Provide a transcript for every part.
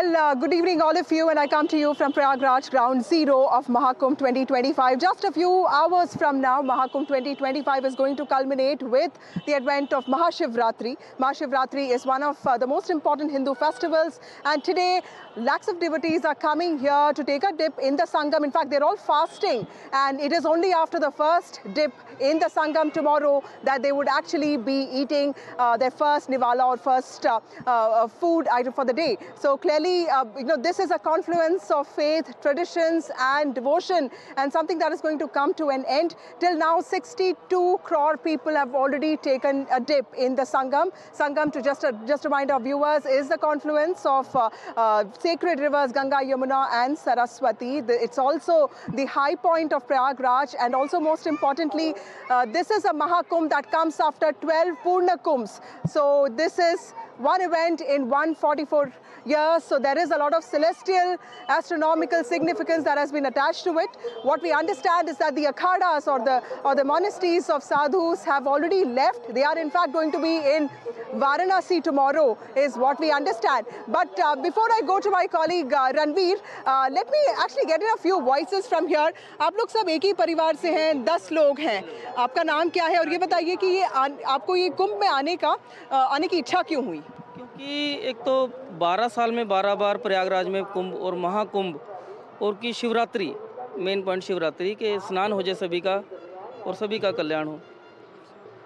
Well, good evening all of you, and I come to you from Prayagraj, ground zero of Mahakumbh 2025. Just a few hours from now, Mahakumbh 2025 is going to culminate with the advent of Mahashivratri. Mahashivratri is one of the most important Hindu festivals, and today lakhs of devotees are coming here to take a dip in the Sangam. In fact, they're all fasting, and it is only after the first dip in the Sangam tomorrow that they would actually be eating their first nivala or first food item for the day. So clearly, this is a confluence of faith, traditions and devotion, and something that is going to come to an end. Till now, 62 crore people have already taken a dip in the Sangam. Sangam, to just remind our viewers, is the confluence of sacred rivers Ganga, Yamuna and Saraswati. It's also the high point of Prayagraj, and also most importantly, this is a Mahakumbh that comes after 12 Purna Kumbhs. So this is one event in 144 years, so there is a lot of celestial astronomical significance that has been attached to it. What we understand is that the akhadas or the monasteries of sadhus have already left. They are in fact going to be in Varanasi tomorrow, is what we understand. But before I go to my colleague Ranveer, let me actually get in a few voices from here. आप लोग सब एक ही परिवार से हैं, 10 लोग हैं. आपका नाम क्या है और ये बताइए कि ये आपको ये कुंभ में आने की इच्छा क्यों हुई? क्योंकि एक तो 12 साल में 12 बार प्रयागराज में कुंभ और महाकुंभ, और की शिवरात्रि, मेन पॉइंट शिवरात्रि के स्नान हो जाए सभी का और सभी का कल्याण हो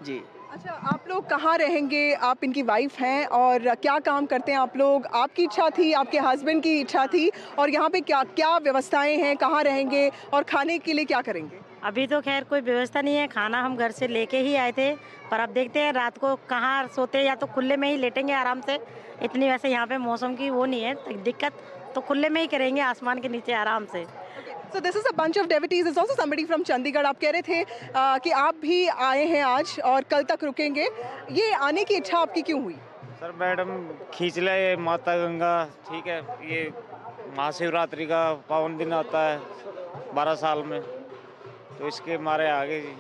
जी। अच्छा, आप लोग कहाँ रहेंगे? आप इनकी वाइफ हैं और क्या काम करते हैं आप लोग? आपकी इच्छा थी, आपके हस्बैंड की इच्छा थी, और यहाँ पे क्या क्या व्यवस्थाएं हैं, कहाँ रहेंगे और खाने के लिए क्या करेंगे? अभी तो खैर कोई व्यवस्था नहीं है, खाना हम घर से लेके ही आए थे, पर अब देखते हैं रात को कहाँ सोते, या तो खुले में ही लेटेंगे आराम से। इतनी वैसे यहाँ पे मौसम की वो नहीं है दिक्कत, तो खुले में ही करेंगे आसमान के नीचे आराम से। So this is a bunch of devotees. There's also somebody from Chandigarh. आप कह रहे थे कि आप भी आए हैं आज और कल तक रुकेंगे. ये आने की इच्छा आपकी क्यों हुई? सर मैडम खींच ले ये माता गंगा, ठीक है, ये महाशिवरात्रि का पावन दिन आता है 12 साल में, तो इसके मारे आगे जी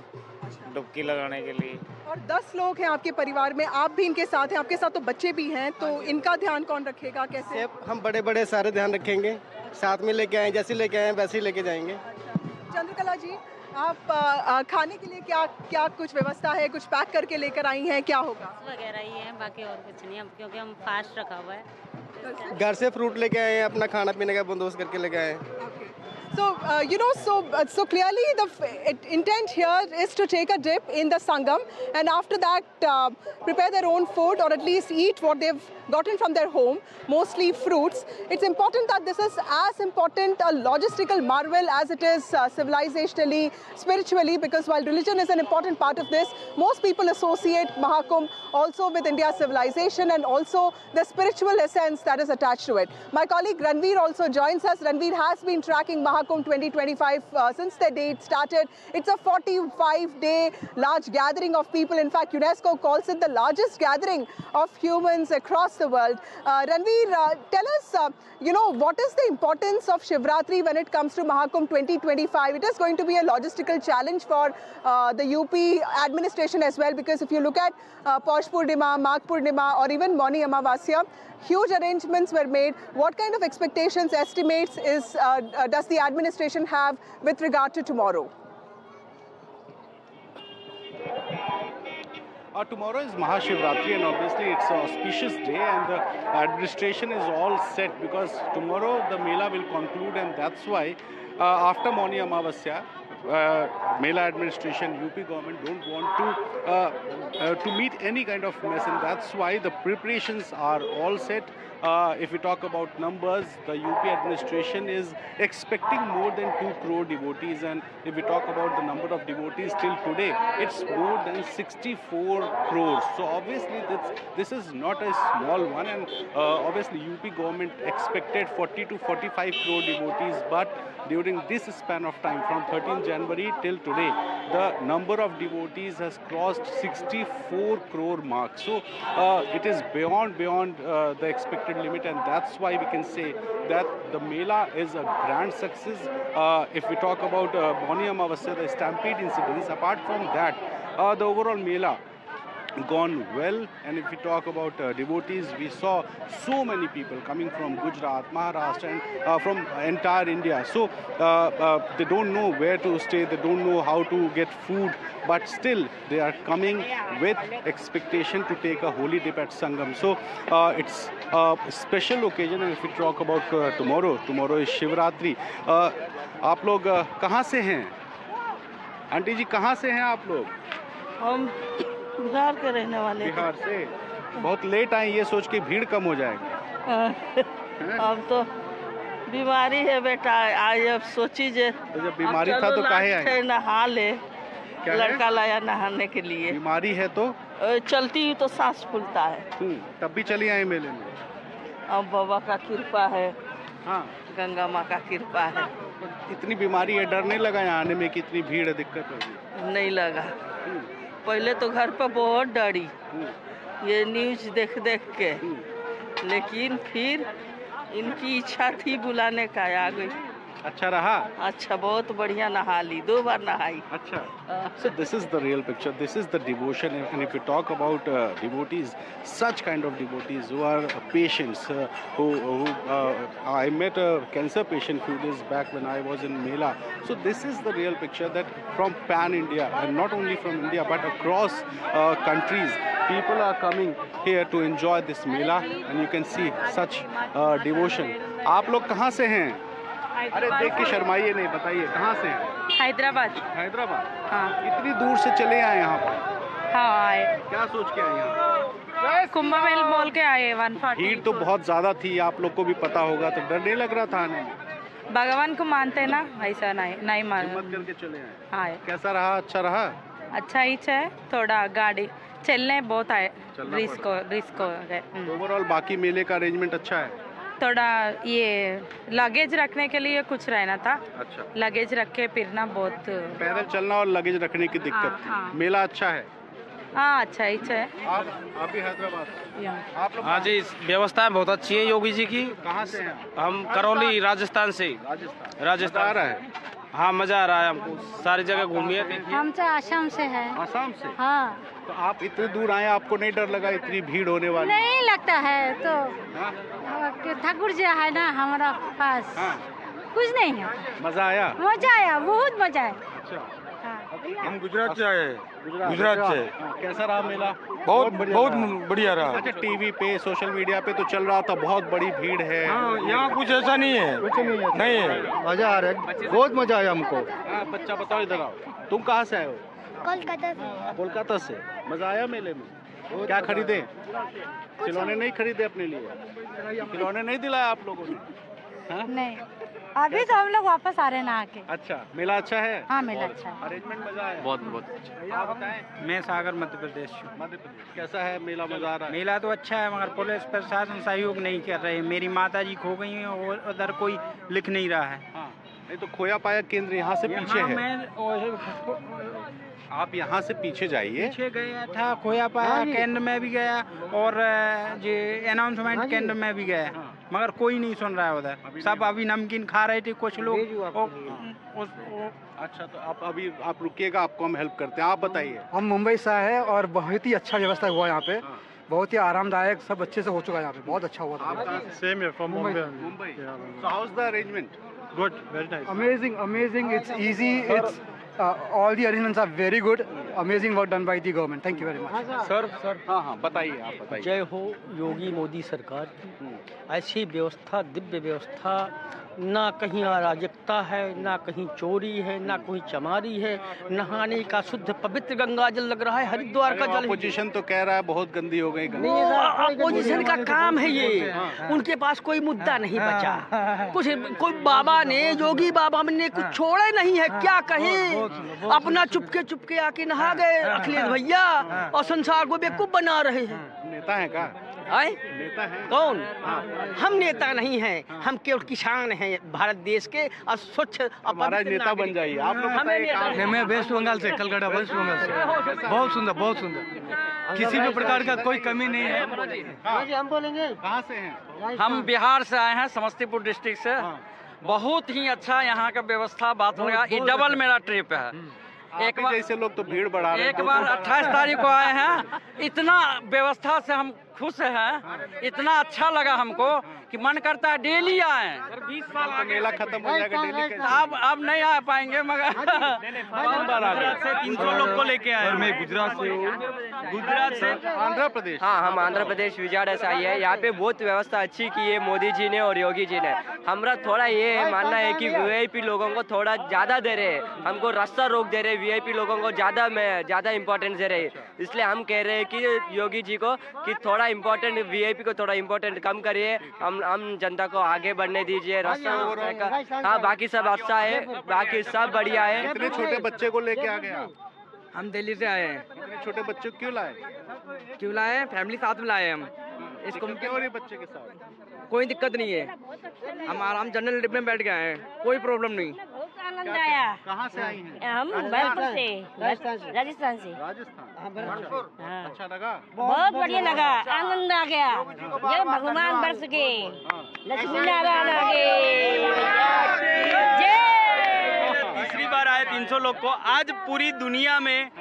डुबकी लगाने के लिए। और 10 लोग हैं आपके परिवार में, आप भी इनके साथ हैं, आपके साथ तो बच्चे भी हैं, तो इनका ध्यान कौन रखेगा, कैसे? हम बड़े बड़े सारे ध्यान रखेंगे, साथ में लेके आए, जैसे लेके आए वैसे ही लेके जाएंगे। चंद्रकला जी, आप खाने के लिए क्या क्या कुछ व्यवस्था है, कुछ पैक करके लेकर आई हैं, क्या होगा? वगैरह ही है, बाकी और कुछ नहीं, हम क्योंकि हम फास्ट रखा हुआ है। घर से फ्रूट लेके आए हैं, अपना खाना पीने का बंदोबस्त करके लेके आए हैं। So, so clearly the intent here is to take a dip in the Sangam, and after that prepare their own food, or at least eat what they've gotten from their home, mostly fruits. It's important that this is as important a logistical marvel as it is civilizationally, spiritually, because while religion is an important part of this, most people associate Mahakumbh also with India's civilization and also the spiritual essence that is attached to it. My colleague Ranveer also joins us. Ranveer has been tracking Mahakumbh 2025 since the day it started. It's a 45-day large gathering of people. In fact, UNESCO calls it the largest gathering of humans across the world. Ranveer, tell us, what is the importance of Shivratri when it comes to Mahakumbh 2025? It is going to be a logistical challenge for the UP administration as well, because if you look at Paush Purnima, Magh Purnima, or even Mauni Amavasya, huge arrangements were made. What kind of expectations, estimates does the administration have with regard to tomorrow? Tomorrow is Mahashivratri, and obviously it's an auspicious day, and the administration is all set because tomorrow the Mela will conclude, and that's why after Mauni Amavasya, Mela administration, UP government don't want to meet any kind of mess, and that's why the preparations are all set. If we talk about numbers, the UP administration is expecting more than 2 crore devotees, and if we talk about the number of devotees till today, it's more than 64 crores. So obviously this is not a small one, and obviously UP government expected 40 to 45 crore devotees, but during this span of time from 13th January till today, the number of devotees has crossed 64 crore mark. So it is beyond the expected limit, and that's why we can say that the Mela is a grand success. If we talk about Mauni Amavasya, the stampede incidents, apart from that, the overall Mela gone well. And if we talk about devotees, we saw so many people coming from Gujarat, Maharashtra, and from entire India. So they don't know where to stay, they don't know how to get food, but still they are coming with expectation to take a holy dip at Sangam. So it's a special occasion. And if we talk about tomorrow is Shivratri. आप लोग कहाँ से हैं? Aunty जी कहाँ से हैं आप लोग? हम बिहार के रहने वाले हैं। बिहार से। बहुत लेट आए ये सोच के भीड़ कम हो जाएगी। अब तो बीमारी है बेटा, आज अब सोची जे तो जब बीमारी था तो काहे आए? नहा ले, क्या है? लड़का लाया नहाने के लिए। बीमारी है तो चलती हुई तो सांस फूलता है। तब भी चली आए मेले में। अब बाबा का कृपा है, हाँ, गंगा माँ का कृपा है। इतनी बीमारी है, डर नहीं लगा यहाँ आने में कि इतनी भीड़ है, दिक्कत होगी? नहीं लगा। पहले तो घर पर बहुत डरी ये न्यूज़ देख देख के, लेकिन फिर इनकी इच्छा थी बुलाने का, आ गई। अच्छा रहा? अच्छा, बहुत बढ़िया नहा ली, 2 बार नहाई। अच्छा। So this is the real picture. This is the devotion. And if we talk about devotees, such kind of devotees who are patients, I met a cancer patient few days back when I was in Mela. So this is the real picture, that from pan India, and not only from India but across countries, people are coming here to enjoy this Mela, and you can see such devotion. आप लोग कहाँ से हैं? अरे देख के शर्माइए नहीं, बताइए कहाँ से हैं? हैदराबाद। हैदराबाद? हाँ। इतनी दूर से चले आए यहाँ पर? हाँ आए। क्या सोच के आए यहाँ? कुंभ मेल बोल के आए 140। भीड़ तो बहुत ज्यादा थी, आप लोग को भी पता होगा, तो डर नहीं लग रहा था आने में? भगवान को मानते ना, ऐसा नहीं मान। हिम्मत करके चले आए। हाँ। कैसा रहा? अच्छा रहा? अच्छा ही है, थोड़ा गाड़ी चलने बहुत आए, रिस्क हो गए। ओवरऑल बाकी मेले का अरेंजमेंट अच्छा है? थोड़ा ये लगेज रखने के लिए कुछ रहना था। अच्छा। लगेज रख के फिरना बहुत, पैदल चलना और लगेज रखने की दिक्कत थी। हाँ। मेला अच्छा है? हाँ अच्छा ही है। आप भी हैदराबाद? आप लोग? हाँ जी, व्यवस्था बहुत अच्छी है योगी जी की। कहाँ से हैं? हम करौली राजस्थान से। राजस्थान आ रहा है? हाँ, मजा आ रहा है हमको, सारी जगह घूमिए। हम तो आसाम से है। आसाम से? हाँ। तो आप इतने दूर आए, आपको नहीं डर लगा इतनी भीड़ होने वाली? नहीं लगता है तो हाँ? ठाकुर जी है ना हमारा पास। हाँ। कुछ नहीं है। मजा आया? मजा आया, बहुत मजा आया। अच्छा। हम गुजरात से आए हैं। गुजरात से। कैसा रहा मेला? बहुत बढ़िया रहा। अच्छा, टीवी पे सोशल मीडिया पे तो चल रहा था बहुत बड़ी भीड़ है। हाँ, यहाँ कुछ ऐसा नहीं है। कुछ नहीं है। मजा आ रहा है, बहुत मजा आया हमको। बच्चा बताओ, इधर आओ। तुम कहाँ से आए हो? कोलकाता से। कोलकाता से। मजा आया मेले में? क्या खरीदे? खिलौने नहीं खरीदे अपने लिए? खिलौने नहीं दिलाया आप लोगों ने? हाँ? नहीं, अभी तो हम लोग वापस आ रहे हैं नहा के। अच्छा, मेला अच्छा है? हाँ मेला अच्छा है। अरेंजमेंट मजा आया? बहुत अच्छा। आप बताएं। मैं सागर मध्य प्रदेश। मध्य प्रदेश कैसा है मेला? मजा आ रहा है? मेला तो अच्छा है, मगर पुलिस प्रशासन सहयोग नहीं कर रहे। मेरी माता जी खो गई हैं और उधर कोई लिख नहीं रहा है। हाँ, नहीं तो खोया पाया केंद्र यहाँ से पीछे है। आप यहाँ से पीछे जाइए। पीछे गया था, खोया पाया केंद्र में भी गया और ये अनाउंसमेंट केंद्र में भी गया, मगर कोई नहीं सुन रहा है उधर। सब अभी नमकीन खा रहे थे कुछ लोग। अच्छा, तो आप रुकिएगा, आपको हम हेल्प करते हैं। आप बताइए। हम मुंबई से आए हैं और बहुत ही अच्छा व्यवस्था हुआ यहाँ पे, बहुत ही आरामदायक, सब अच्छे से हो चुका है यहाँ पे, बहुत अच्छा हुआ था। सेम है from Mumbai. So how's the arrangement? Good, very nice. Amazing, it's easy, it's all the arrangements are very good. Amazing work done by the government. Thank you very much. Sir हाँ, बताइए, आप बताइए। जय हो योगी मोदी सरकार की। ऐसी व्यवस्था, दिव्य व्यवस्था, ना कहीं अराजकता है, ना कहीं चोरी है, ना कोई चमारी है। नहाने का शुद्ध पवित्र गंगा जल लग रहा है, हरिद्वार का जल। अपोजिशन तो कह रहा है बहुत गंदी हो गई गंगा। अपोजिशन का काम है ये, उनके पास कोई मुद्दा नहीं बचा। कुछ कोई बाबा ने, योगी बाबा ने कुछ छोड़ा नहीं है, क्या कहें। अपना चुपके आके नहा गए अखिलेश भैया और संसार को बेवकूफ बना रहे हैं। नेता है का? आए? नेता है कौन? हम नेता नहीं हैं, हम केवल किसान हैं भारत देश के और स्वच्छ। हमारा नेता बन जाइए आप लोग। मैं वेस्ट बंगाल से, कलकत्ता वेस्ट बंगाल से। बहुत सुंदर, बहुत सुंदर, किसी भी प्रकार का कोई कमी नहीं है। हम बोलेंगे। कहाँ से हैं? हम बिहार से आए हैं, समस्तीपुर डिस्ट्रिक्ट से। बहुत ही अच्छा यहाँ का व्यवस्था, बात होगा। ये डबल मेरा ट्रिप है। एक बार जैसे लोग तो भीड़ बढ़ा रहे हैं। एक बार 28 तारीख को आए हैं, इतना व्यवस्था से हम खुश हैं, इतना अच्छा लगा हमको कि मन करता है डेली आए। 20 साल तो मेला खत्म हो जाएगा, डेली कैसे? अब नहीं आ पाएंगे मगर गुजरात से 300 लोग को लेके आए। मैं गुजरात से हूँ। गुजरात से आंध्र प्रदेश। हाँ, हम आंध्र प्रदेश विजयवाड़ा से आई है। यहाँ पे बहुत व्यवस्था अच्छी की है मोदी जी ने और योगी जी ने। हमारा थोड़ा ये मानना है कि वीआईपी लोगों को थोड़ा ज़्यादा दे रहे हैं, हमको रास्ता रोक दे रहे हैं, वीआईपी लोगों को ज़्यादा इम्पोर्टेंस दे रहे हैं। इसलिए हम कह रहे हैं कि योगी जी को कि थोड़ा इम्पोर्टेंट वीआईपी को थोड़ा इम्पोर्टेंट कम करिए, हम जनता को आगे बढ़ने दीजिए। रास्ता हाँ, बाकी सब अच्छा है, बाकी सब बढ़िया है। इतने छोटे बच्चे को लेके आ गए? हम दिल्ली से आए हैं। इतने छोटे बच्चे को क्यों लाए? फैमिली साथ में लाए हम। इसको क्यों और ये बच्चे के साथ? कोई दिक्कत नहीं है, हम आराम जनरल डिब्बे में बैठ गए हैं, कोई प्रॉब्लम नहीं। बहुत आनंद आया। कहाँ से आई हैं? हम भरतपुर से, राजस्थान से। राजस्थान। अच्छा लगा? बहुत बढ़िया लगा, आनंद आ गया। जय भगवान बरस के, लक्ष्मी नारायण आ गए। तीसरी बार आए 300 लोग को। आज पूरी दुनिया में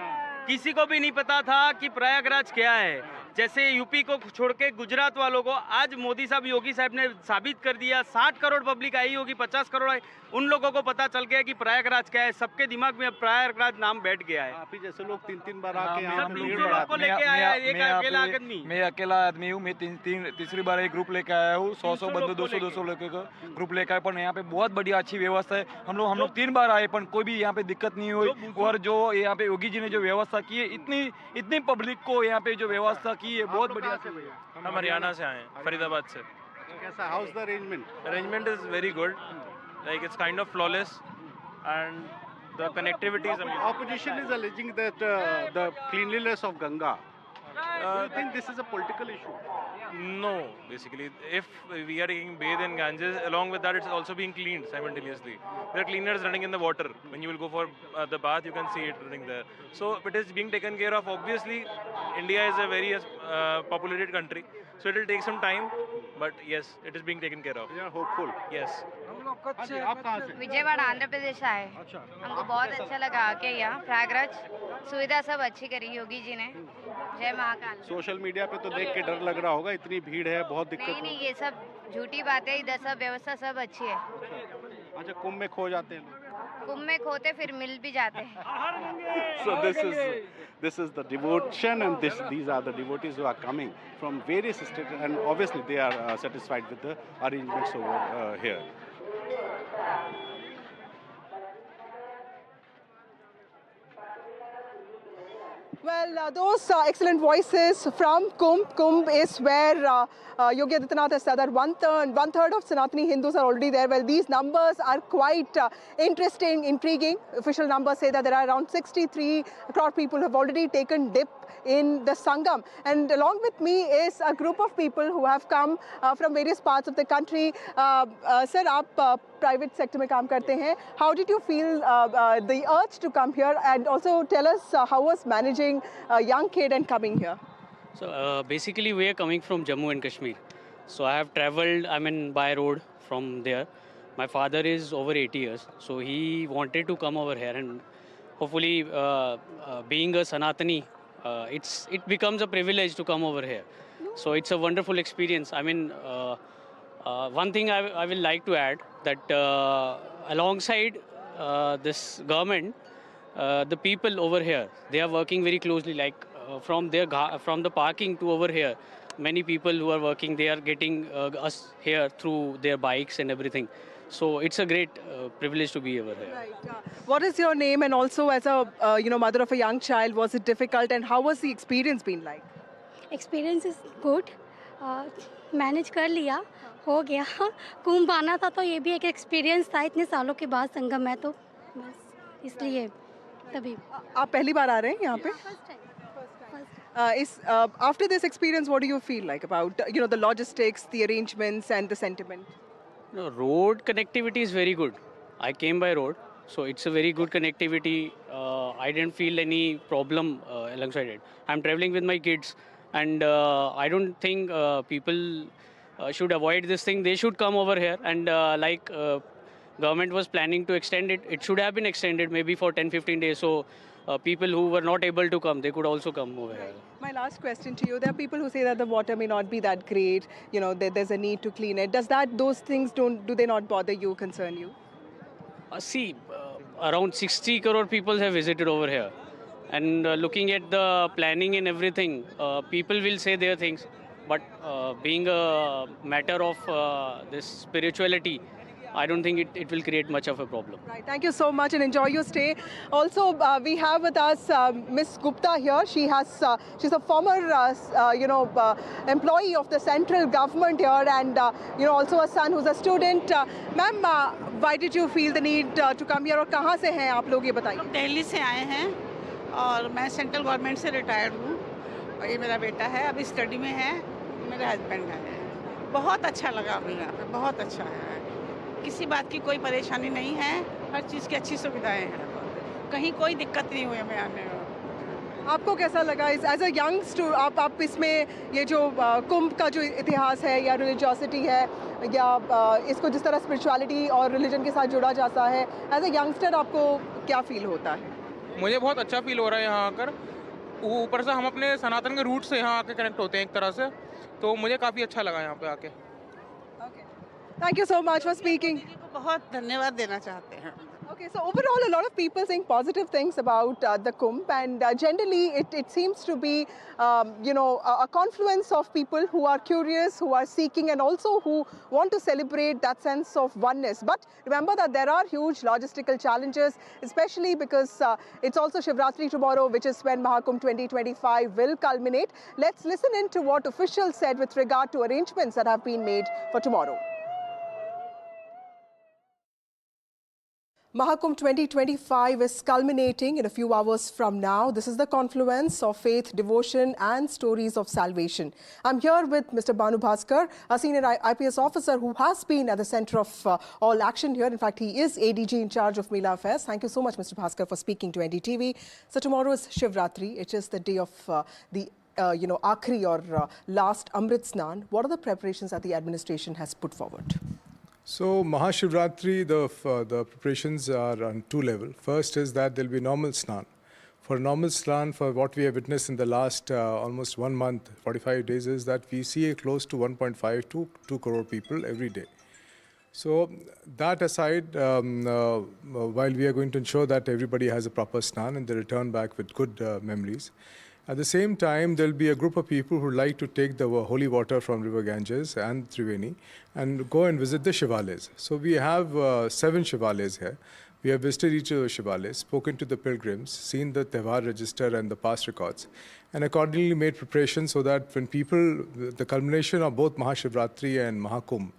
किसी को भी नहीं पता था कि प्रयागराज क्या है। जैसे यूपी को छोड़ के गुजरात वालों को आज मोदी साहब, योगी साहब ने साबित कर दिया। 60 करोड़ पब्लिक आई होगी, 50 करोड़ आई, उन लोगों को पता चल गया कि प्रयागराज क्या है। सबके दिमाग में प्रयागराज नाम बैठ गया है। आप ही जैसे लोग 3-3 बार आके मैं यहाँ भीड़ बढ़ाते हैं। लेके आया, एक अकेला आदमी। मैं अकेला आदमी हूँ। मैं तीसरी बार एक ग्रुप लेके आया हूँ। 100 बंदे 200 लेके ग्रुप लेके आए। पर यहाँ पे बहुत बढ़िया अच्छी व्यवस्था है। हम लोग 3 बार आए, पर कोई भी यहाँ पे दिक्कत नहीं हुई। और जो यहाँ पे योगी जी ने जो व्यवस्था की है, इतनी पब्लिक को यहाँ पे जो व्यवस्था की है, बहुत बढ़िया। हम हरियाणा से आए, फरीदाबाद से। कैसा? How is the arrangement? Arrangement is very good. Like it's kind of flawless, and the connectivity is amazing. Opposition is alleging that the cleanliness of Ganga. Do you think this is a political issue? No, basically, if we are taking bathe in Ganges, along with that, it's also being cleaned simultaneously. There are cleaners running in the water. When you will go for the bath, you can see it running there. So it is being taken care of. Obviously, India is a very populated country, so it will take some time. But yes, it is being taken care of. You are hopeful. Yes. आप कहाँ से? विजयवाड़ा आंध्र प्रदेश आए। हमको बहुत अच्छा लगा आके यहाँ प्रयागराज। सुविधा सब अच्छी करी योगी जी ने। जय महाकाल। सोशल मीडिया पे तो देख के डर लग रहा होगा, इतनी भीड़ है, बहुत दिक्कत। नहीं, ये सब झूठी बात है। इधर सब व्यवस्था सब अच्छी है। अच्छा, कुंभ में खो जाते हैं लोग? कुंभ में खोते फिर मिल भी जाते हैं। So this is the devotion, and these are the devotees who are coming from various states, and obviously they are satisfied with the arrangements over here. Well, those excellent voices from Kumbh. Kumbh is where Yogi Adityanath has said that one third of Sanatani Hindus are already there. Well, these numbers are quite interesting, intriguing. Official numbers say that there are around 63 crore people who have already taken dip in the Sangam. And along with me is a group of people who have come from various parts of the country. Sir, आप private sector में काम करते हैं. How did you feel the urge to come here? And also tell us how was managing a young kid and coming here? So basically we are coming from Jammu and Kashmir. So I have traveled, by road from there. My father is over 80 years, so he wanted to come over here, and hopefully being a Sanatani, it becomes a privilege to come over here. So it's a wonderful experience. One thing I will like to add that alongside this government, the people over here, they are working very closely, like from the parking to over here. Many people who are working, they are getting us here through their bikes and everything. So it's a great privilege to be over here. Right. What is your name? And also as a mother of a young child, was it difficult? And how was the experience been like? Experience is good. Manage कर लिया, हो गया। कुंभ आना था तो ये भी एक एक्सपीरियंस था, इतने सालों के बाद संगम है तो बस इसलिए तभी। आप पहली बार आ रहे हैं यहाँ पे? After this experience, what do you feel like about the logistics, the arrangements, and the sentiment? No, road connectivity is very good. I came by road, so it's a very good connectivity. I didn't feel any problem alongside it. I'm traveling with my kids, and I don't think people should avoid this thing. They should come over here, and like government was planning to extend it. It should have been extended maybe for 10-15 days. So people who were not able to come, they could also come over here. My last question to you: there are people who say that the water may not be that great. You know, there's a need to clean it. Those things do they not bother you, concern you? See, around 60 crore people have visited over here. And looking at the planning and everything, people will say their things. But being a matter of this spirituality, I don't think it will create much of a problem. Right. Thank you so much and enjoy your stay. Also, we have with us Miss Gupta here. She's a former, employee of the central government here, and also a son who's a student. Ma'am, why did you feel the need to come here? और कहाँ से हैं आप लोग, ये बताइए? दिल्ली से आए हैं और मैं सेंट्रल गवर्नमेंट से रिटायर्ड हूँ और ये मेरा बेटा है, अभी स्टडी में है, मेरे हस्बैंड है। बहुत अच्छा लगा हमें यहाँ पे, बहुत अच्छा है, किसी बात की कोई परेशानी नहीं है, हर चीज़ की अच्छी सुविधाएं हैं, कहीं कोई दिक्कत नहीं हुई हमें आने में। आपको कैसा लगा एज अ यंगस्टर, आप इसमें ये जो कुंभ का जो इतिहास है या रिलीजियोसिटी है या इसको जिस तरह स्पिरिचुअलिटी और रिलीजन के साथ जोड़ा जाता है, एज अ यंगस्टर आपको क्या फील होता है? मुझे बहुत अच्छा फील हो रहा है यहाँ आकर। ऊपर से हम अपने सनातन के रूट से यहाँ आके कनेक्ट होते हैं एक तरह से, तो मुझे काफ़ी अच्छा लगा यहाँ पे आके। Thank you so much for speaking. बहुत धन्यवाद देना चाहते हैं। Okay, so overall, a lot of people saying positive things about the Kumbh, and generally it seems to be, a confluence of people who are curious, who are seeking, and also who want to celebrate that sense of oneness. But remember that there are huge logistical challenges, especially because it's also Shivratri tomorrow, which is when Mahakumbh 2025 will culminate. Let's listen in to what officials said with regard to arrangements that have been made for tomorrow. Mahakumbh 2025 is culminating in a few hours from now. This is the confluence of faith, devotion and stories of salvation. I'm here with Mr. Banu Bhaskar, a senior IPS officer who has been at the center of all action here. In fact, he is ADG in charge of Mela Affairs. Thank you so much, Mr. Bhaskar, for speaking to NDTV. So tomorrow is Shivratri. It is the day of the Akhri or last Amrit Snan. What are the preparations that the administration has put forward? So Mahashivratri, the preparations are on two levels. First is that there will be normal snan. For normal snan, for what we have witnessed in the last almost 1 month, 45 days, is that we see close to 1.5 to 2 crore people every day. So that aside, while we are going to ensure that everybody has a proper snan and they return back with good memories, at the same time, there will be a group of people who like to take the holy water from River Ganges and Triveni and go and visit the Shivalays. So we have 7 Shivalays here. We have visited each of the Shivalays, spoken to the pilgrims, seen the Tehvar register and the past records, and accordingly made preparations so that when people, the culmination of both Mahashivratri and Mahakumbh,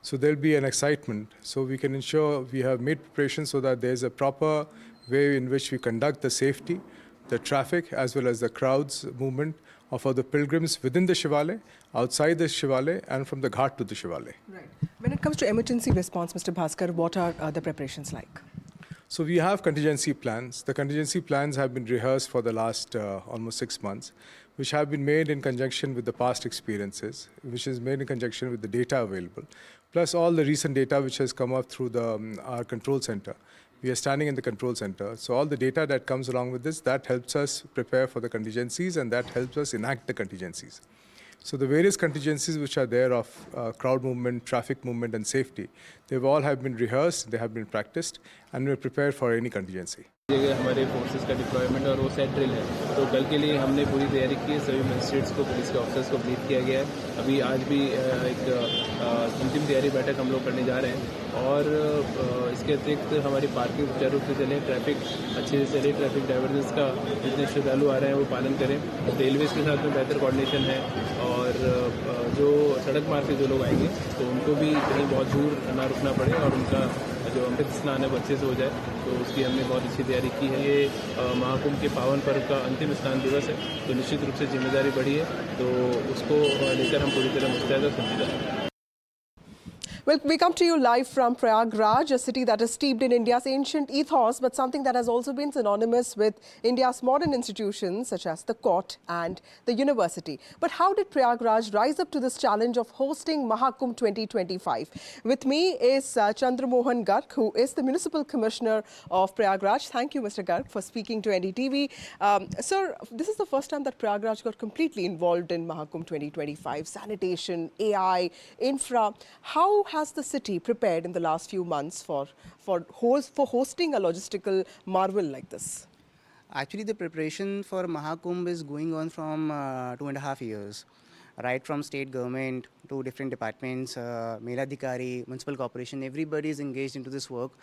so there will be an excitement. So we can ensure we have made preparations so that there is a proper way in which we conduct the safety, the traffic, as well as the crowds movement of the pilgrims within the Shivalay, outside the Shivalay, and from the Ghat to the Shivalay. Right. When it comes to emergency response, Mr. Bhaskar, what are the preparations like? So we have contingency plans. The contingency plans have been rehearsed for the last almost 6 months, which have been made in conjunction with the past experiences, which is made in conjunction with the data available, plus all the recent data which has come up through our control center. We are standing in the control center. So all the data that comes along with this, that helps us prepare for the contingencies and that helps us enact the contingencies. So the various contingencies which are there of crowd movement, traffic movement and safety, they all have been rehearsed, they have been practiced and we're prepared for any contingency. हमारे forces का deployment और वो set drill है, तो कल के लिए हमने पूरी तैयारी की है। सभी मजिस्ट्रेट्स को, पुलिस के ऑफिसर्स को ब्रीफ किया गया है। अभी आज भी एक अंतिम तैयारी बैठक हम लोग करने जा रहे हैं और इसके अतिरिक्त हमारी पार्किंग सुचारू रूप से चले, ट्रैफिक अच्छे से चले, ट्रैफिक डाइवर्जेंस का जितने श्रद्धालु आ रहे हैं वो पालन करें। रेलवेज़ के साथ में बेहतर कोऑर्डिनेशन है और जो सड़क मार्ग से जो लोग आएंगे तो उनको भी कहीं बहुत दूर ना रुकना पड़े और उनका जो अमृत स्नान है वो अच्छे से हो जाए, तो उसकी हमने बहुत अच्छी तैयारी की है। ये महाकुंभ के पावन पर्व का अंतिम स्नान दिवस है, तो निश्चित रूप से जिम्मेदारी बढ़ी है, तो उसको लेकर हम पूरी तरह मुस्तैद और संजीदा हैं। Well, we come to you live from Prayagraj, a city that is steeped in India's ancient ethos, but something that has also been synonymous with India's modern institutions, such as the court and the university. But how did Prayagraj rise up to this challenge of hosting Mahakumbh 2025? With me is Chandramohan Garg, who is the Municipal Commissioner of Prayagraj. Thank you, Mr. Garg, for speaking to NDTV. Sir, this is the first time that Prayagraj got completely involved in Mahakumbh 2025. Sanitation, AI, infra. How has the city prepared in the last few months for hosting a logistical marvel like this? Actually, the preparation for Mahakumbh is going on from 2.5 years. Right from state government to different departments, Mela Adhikari, municipal corporation, everybody is engaged into this work.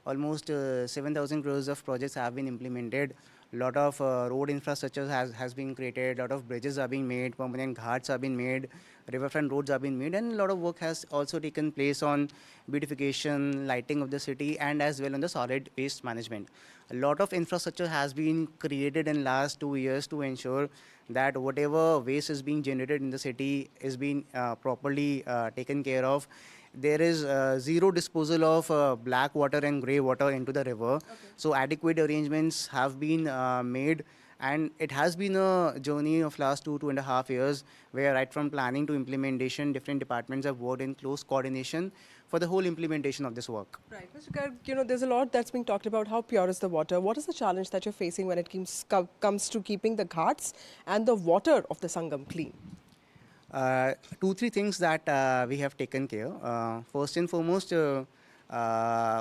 Almost 7,000 crores of projects have been implemented. A lot of road infrastructure has been created, a lot of bridges are being made, permanent ghats are being made, riverfront roads are being made, and a lot of work has also taken place on beautification, lighting of the city, and as well on the solid waste management. A lot of infrastructure has been created in last 2 years to ensure that whatever waste is being generated in the city is being properly taken care of. There is zero disposal of black water and grey water into the river. Okay. So adequate arrangements have been made, and it has been a journey of last 2.5 years, where right from planning to implementation, different departments have worked in close coordination for the whole implementation of this work. Right. Mr. Garg, there's a lot that's being talked about how pure is the water. What is the challenge that you're facing when it comes to keeping the ghats and the water of the Sangam clean? 2-3 things that we have taken care. First and foremost,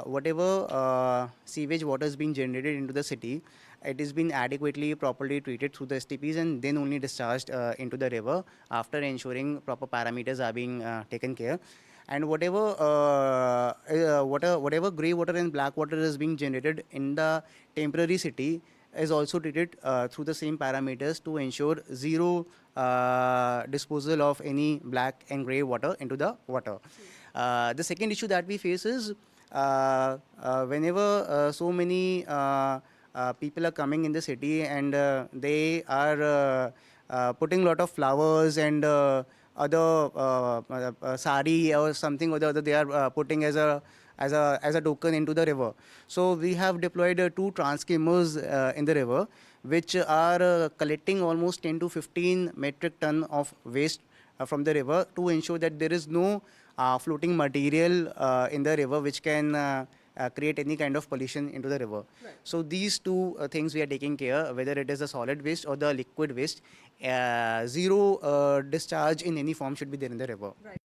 whatever sewage water is being generated into the city, it is being adequately, properly treated through the STPs and then only discharged into the river after ensuring proper parameters are being taken care. And whatever grey water and black water is being generated in the temporary city is also treated through the same parameters to ensure zero disposal of any black and grey water into the water. The second issue that we face is whenever so many people are coming in the city and they are putting a lot of flowers and other sari or something or the other they are putting as a token into the river. So we have deployed 2 transskimmers in the river, which are collecting almost 10 to 15 metric ton of waste from the river to ensure that there is no floating material in the river which can create any kind of pollution into the river. Right. So these 2 things we are taking care, whether it is the solid waste or the liquid waste, zero discharge in any form should be there in the river. Right.